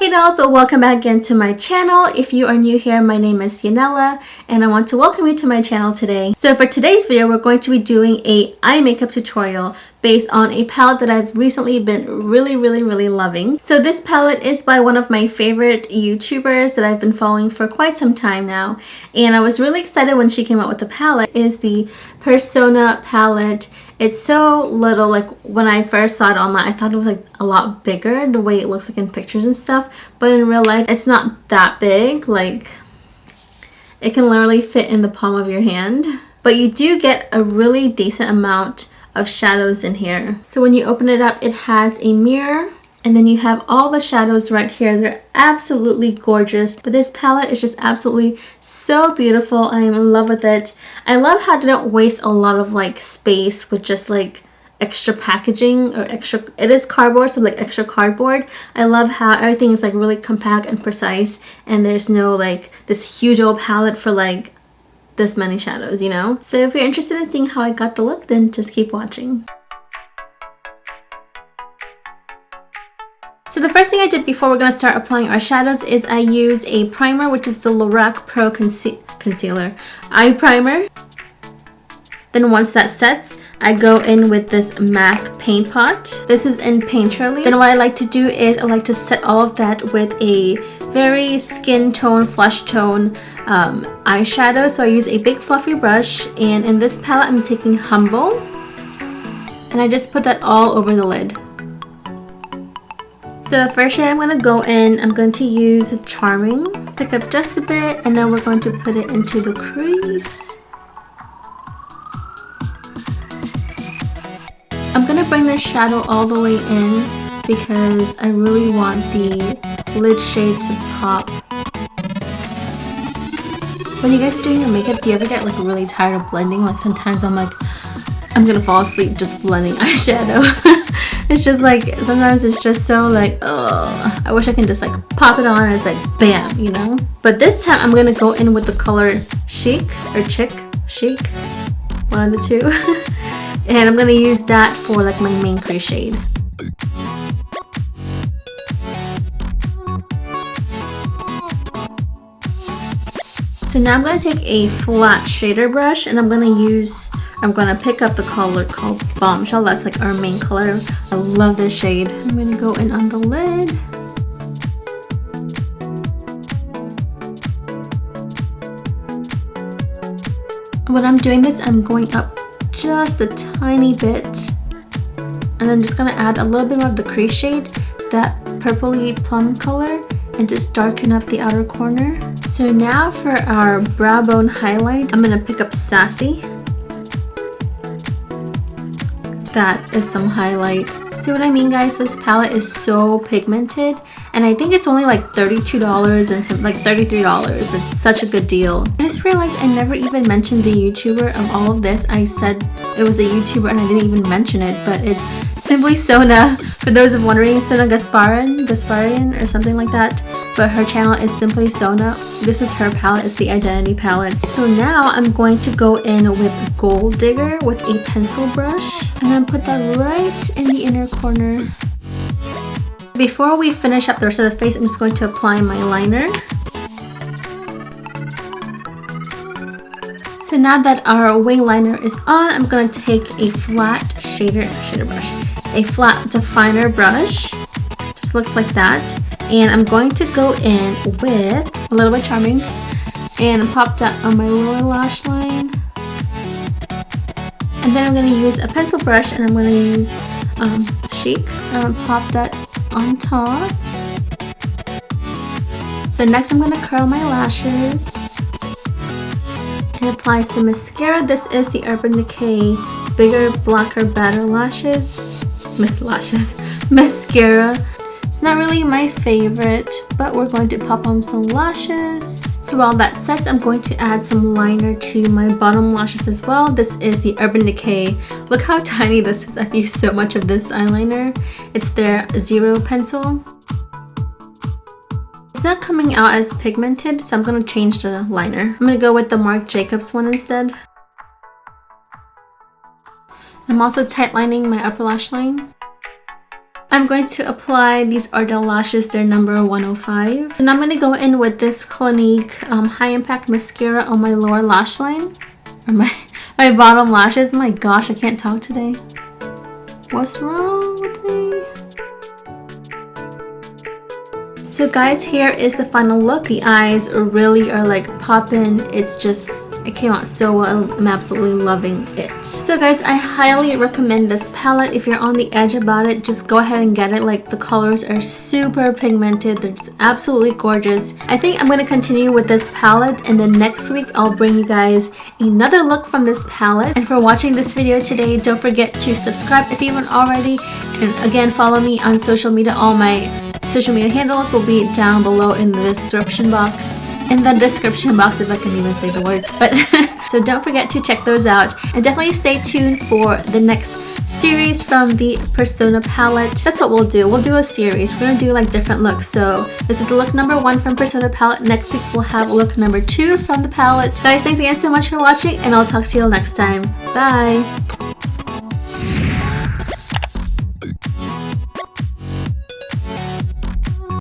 Hey dolls, so welcome back again to my channel. If you are new here, my name is Yonella and I want to welcome you to my channel today. So for today's video, we're going to be doing a eye makeup tutorial based on a palette that I've recently been really loving. So this palette is by one of my favorite YouTubers that I've been following for quite some time now, and I was really excited when she came out with the palette. It is the Persona palette. It's so little. Like when I first saw it online, I thought it was like a lot bigger the way it looks like in pictures and stuff, but in real life it's not that big. Like it can literally fit in the palm of your hand, but you do get a really decent amount of shadows in here. So when you open it up, it has a mirror and then you have all the shadows right here. They're absolutely gorgeous, but this palette is just absolutely so beautiful. I am in love with it. I love how they don't waste a lot of like space with just like extra packaging or extra, it is cardboard, so like extra cardboard. I love how everything is like really compact and precise, and there's no like this huge old palette for like this many shadows, you know? So if you're interested in seeing how I got the look, then just keep watching. So the first thing I did before we're going to start applying our shadows is I use a primer, which is the Lorac Pro Concealer Eye Primer. Then once that sets, I go in with this MAC paint pot. This is in Painterly. Then what I like to do is I like to set all of that with a very skin tone, flesh tone eyeshadow. So I use a big fluffy brush, and in this palette I'm taking Humble, and I just put that all over the lid. So the first shade I'm going to go in, I'm going to use Charming. Pick up just a bit, and then we're going to put it into the crease. I'm going to bring this shadow all the way in because I really want the lid shade to pop. When you guys are doing your makeup, do you ever get like really tired of blending? Like sometimes I'm like, I'm gonna fall asleep just blending eyeshadow. It's just like, sometimes it's just so like, oh, I wish I can just like pop it on and it's like bam, you know? But this time I'm gonna go in with the color Chic or Chic, one of the two. And I'm gonna use that for like my main crease shade. So now I'm going to take a flat shader brush and I'm going to pick up the color called Bombshell. That's like our main color. I love this shade. I'm going to go in on the lid. When I'm doing this, I'm going up just a tiny bit. And I'm just going to add a little bit of the crease shade, that purpley plum color, and just darken up the outer corner. So now for our brow bone highlight, I'm gonna pick up Sassy. That is some highlight. See what I mean, guys? This palette is so pigmented, and I think it's only like $32 and some like $33. It's such a good deal. I just realized I never even mentioned the YouTuber of all of this. I said it was a YouTuber and I didn't even mention it, but it's Simply Sona. For those of wondering, Sona Gasparian or something like that. But her channel is Simply Sona. This is her palette. It's the Identity palette. So now I'm going to go in with Gold Digger with a pencil brush and then put that right in the inner corner. Before we finish up the rest of the face, I'm just going to apply my liner. So now that our wing liner is on, I'm going to take a flat shader brush, a flat definer brush, just looks like that, and I'm going to go in with a little bit Charming and pop that on my lower lash line. And then I'm going to use a pencil brush and I'm going to use Chic and pop that on top. So next I'm going to curl my lashes and apply some mascara. This is the Urban Decay Bigger, Blacker, Badder mascara. It's not really my favorite, but we're going to pop on some lashes. So while that sets, I'm going to add some liner to my bottom lashes as well. This is the Urban Decay. Look how tiny this is. I've used so much of this eyeliner. It's their Zero pencil. It's not coming out as pigmented, so I'm going to change the liner. I'm going to go with the Marc Jacobs one instead. I'm also tight lining my upper lash line. I'm going to apply these Ardell lashes. They're number 105. And I'm going to go in with this Clinique High Impact Mascara on my lower lash line. Or my bottom lashes. My gosh, I can't talk today. What's wrong with me? So guys, here is the final look. The eyes really are like popping. It's just, it came out so well. I'm absolutely loving it. So guys, I highly recommend this palette. If you're on the edge about it, just go ahead and get it. Like, the colors are super pigmented. They're just absolutely gorgeous. I think I'm going to continue with this palette, and then next week I'll bring you guys another look from this palette. And for watching this video today, don't forget to subscribe if you haven't already. And again, follow me on social media. All my social media handles will be down below in the description box. If I can even say the word. But so don't forget to check those out, and definitely stay tuned for the next series from the Persona palette. That's what we'll do. We'll do a series. We're gonna do like different looks. So this is look number 1 from Persona palette. Next week we'll have look number 2 from the palette. Guys, thanks again so much for watching, and I'll talk to you all next time. Bye.